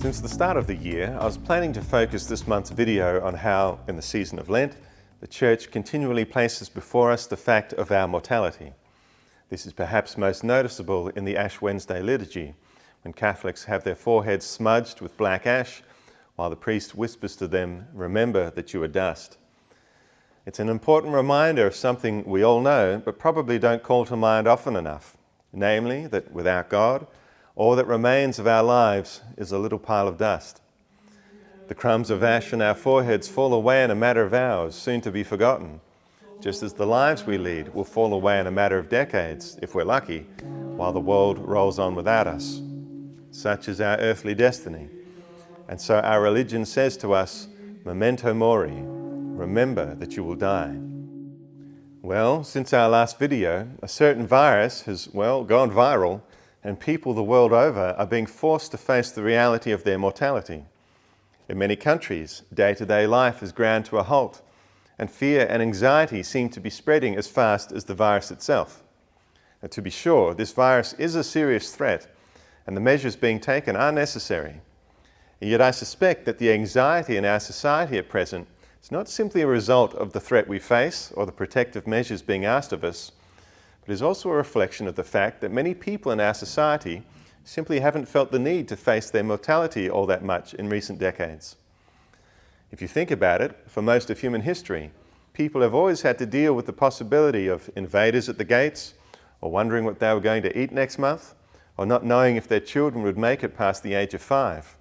Since the start of the year, I was planning to focus this month's video on how, in the season of Lent, the Church continually places before us the fact of our mortality. This is perhaps most noticeable in the Ash Wednesday liturgy, when Catholics have their foreheads smudged with black ash, while the priest whispers to them, "Remember that you are dust." It's an important reminder of something we all know, but probably don't call to mind often enough, namely that without God, all that remains of our lives is a little pile of dust. The crumbs of ash on our foreheads fall away in a matter of hours, soon to be forgotten, just as the lives we lead will fall away in a matter of decades, if we're lucky, while the world rolls on without us. Such is our earthly destiny. And so our religion says to us, "Memento mori," remember that you will die. Well, since our last video, a certain virus has, gone viral, and people the world over are being forced to face the reality of their mortality. In many countries, day-to-day life has ground to a halt, and fear and anxiety seem to be spreading as fast as the virus itself. Now, to be sure, this virus is a serious threat, and the measures being taken are necessary. And yet I suspect that the anxiety in our society at present is not simply a result of the threat we face or the protective measures being asked of us, but is also a reflection of the fact that many people in our society simply haven't felt the need to face their mortality all that much in recent decades. If you think about it, for most of human history, people have always had to deal with the possibility of invaders at the gates, or wondering what they were going to eat next month, or not knowing if their children would make it past the age of 5.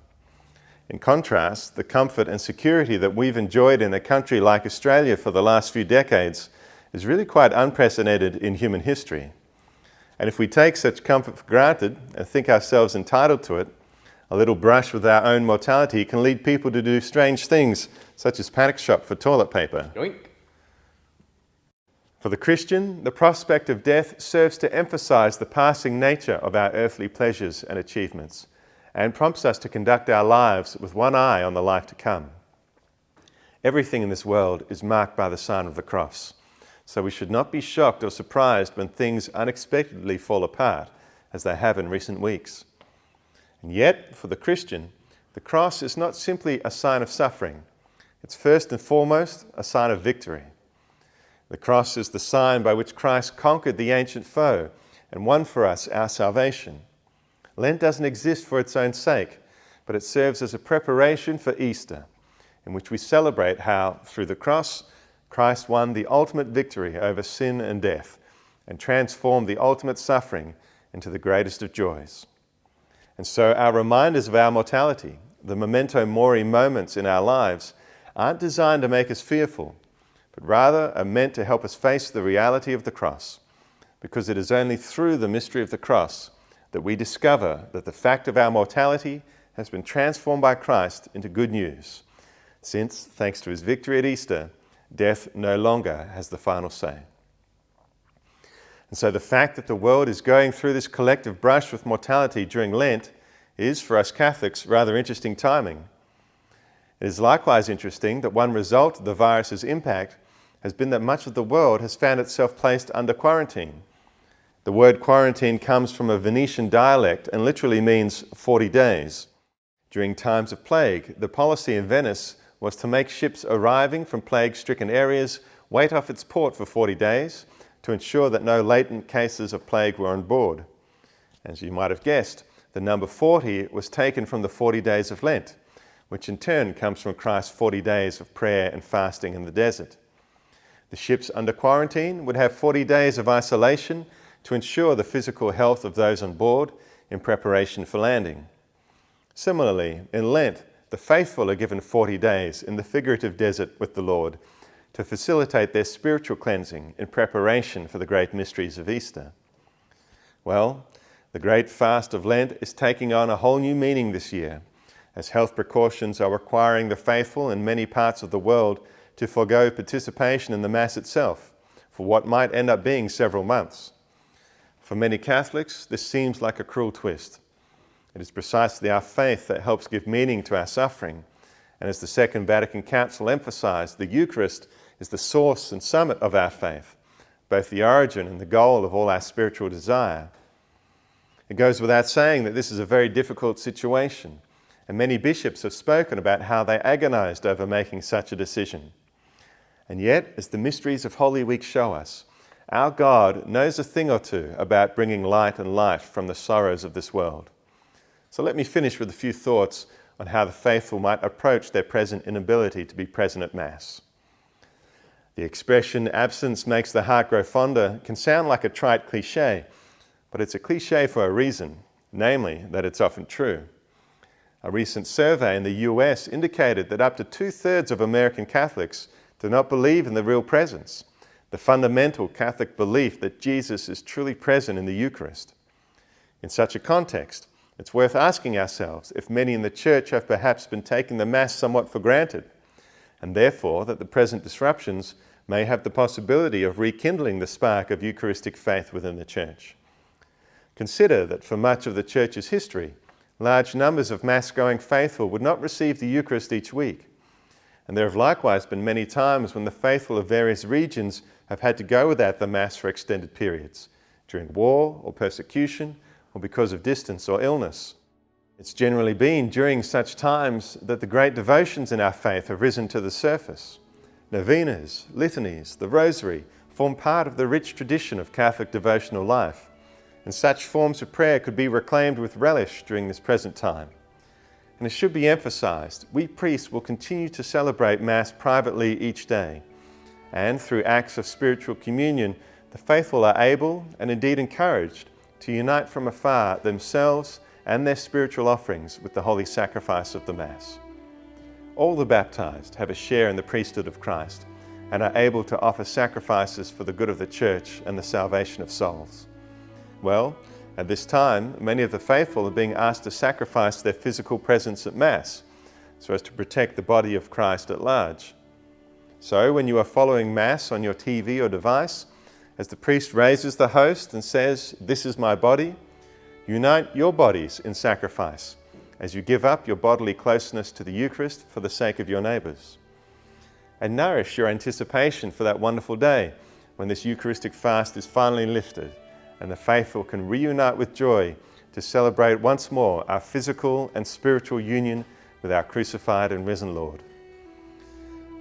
In contrast, the comfort and security that we've enjoyed in a country like Australia for the last few decades is really quite unprecedented in human history. And if we take such comfort for granted and think ourselves entitled to it, a little brush with our own mortality can lead people to do strange things, such as panic shop for toilet paper. Yoink. For the Christian, the prospect of death serves to emphasize the passing nature of our earthly pleasures and achievements, and prompts us to conduct our lives with one eye on the life to come. Everything in this world is marked by the sign of the cross, so we should not be shocked or surprised when things unexpectedly fall apart, as they have in recent weeks. And yet, for the Christian, the cross is not simply a sign of suffering. It's first and foremost a sign of victory. The cross is the sign by which Christ conquered the ancient foe and won for us our salvation. Lent doesn't exist for its own sake, but it serves as a preparation for Easter, in which we celebrate how, through the cross, Christ won the ultimate victory over sin and death and transformed the ultimate suffering into the greatest of joys. And so our reminders of our mortality, the memento mori moments in our lives, aren't designed to make us fearful, but rather are meant to help us face the reality of the cross, because it is only through the mystery of the cross that we discover that the fact of our mortality has been transformed by Christ into good news, since, thanks to his victory at Easter, death no longer has the final say. And so the fact that the world is going through this collective brush with mortality during Lent is, for us Catholics, rather interesting timing. It is likewise interesting that one result of the virus's impact has been that much of the world has found itself placed under quarantine. The word quarantine comes from a Venetian dialect and literally means 40 days. During times of plague, the policy in Venice was to make ships arriving from plague-stricken areas wait off its port for 40 days to ensure that no latent cases of plague were on board. As you might have guessed, the number 40 was taken from the 40 days of Lent, which in turn comes from Christ's 40 days of prayer and fasting in the desert. The ships under quarantine would have 40 days of isolation to ensure the physical health of those on board in preparation for landing. Similarly, in Lent, the faithful are given 40 days in the figurative desert with the Lord to facilitate their spiritual cleansing in preparation for the great mysteries of Easter. Well, the great fast of Lent is taking on a whole new meaning this year, as health precautions are requiring the faithful in many parts of the world to forego participation in the Mass itself for what might end up being several months. For many Catholics, this seems like a cruel twist. It is precisely our faith that helps give meaning to our suffering, and as the Second Vatican Council emphasized, the Eucharist is the source and summit of our faith, both the origin and the goal of all our spiritual desire. It goes without saying that this is a very difficult situation, and many bishops have spoken about how they agonized over making such a decision. And yet, as the mysteries of Holy Week show us, our God knows a thing or two about bringing light and life from the sorrows of this world. So let me finish with a few thoughts on how the faithful might approach their present inability to be present at Mass. The expression, "absence makes the heart grow fonder," can sound like a trite cliché, but it's a cliché for a reason, namely that it's often true. A recent survey in the US indicated that up to 2/3 of American Catholics do not believe in the real presence, the fundamental Catholic belief that Jesus is truly present in the Eucharist. In such a context, it's worth asking ourselves if many in the Church have perhaps been taking the Mass somewhat for granted, and therefore that the present disruptions may have the possibility of rekindling the spark of Eucharistic faith within the Church. Consider that for much of the Church's history, large numbers of Mass-going faithful would not receive the Eucharist each week. And there have likewise been many times when the faithful of various regions have had to go without the Mass for extended periods, during war or persecution, or because of distance or illness. It's generally been during such times that the great devotions in our faith have risen to the surface. Novenas, litanies, the Rosary form part of the rich tradition of Catholic devotional life, and such forms of prayer could be reclaimed with relish during this present time. And it should be emphasized, we priests will continue to celebrate Mass privately each day, and through acts of spiritual communion, the faithful are able, and indeed encouraged, to unite from afar themselves and their spiritual offerings with the holy sacrifice of the Mass. All the baptized have a share in the priesthood of Christ and are able to offer sacrifices for the good of the Church and the salvation of souls. Well, at this time, many of the faithful are being asked to sacrifice their physical presence at Mass so as to protect the body of Christ at large. So, when you are following Mass on your TV or device, as the priest raises the host and says, "This is my body," unite your bodies in sacrifice as you give up your bodily closeness to the Eucharist for the sake of your neighbours. And nourish your anticipation for that wonderful day when this Eucharistic fast is finally lifted and the faithful can reunite with joy to celebrate once more our physical and spiritual union with our crucified and risen Lord.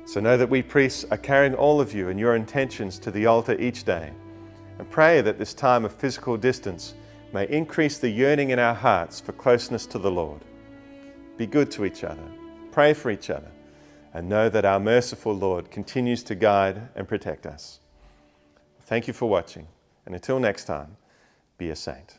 So know that we priests are carrying all of you and your intentions to the altar each day, and pray that this time of physical distance may increase the yearning in our hearts for closeness to the Lord. Be good to each other, pray for each other, and know that our merciful Lord continues to guide and protect us. Thank you for watching. And until next time, be a saint.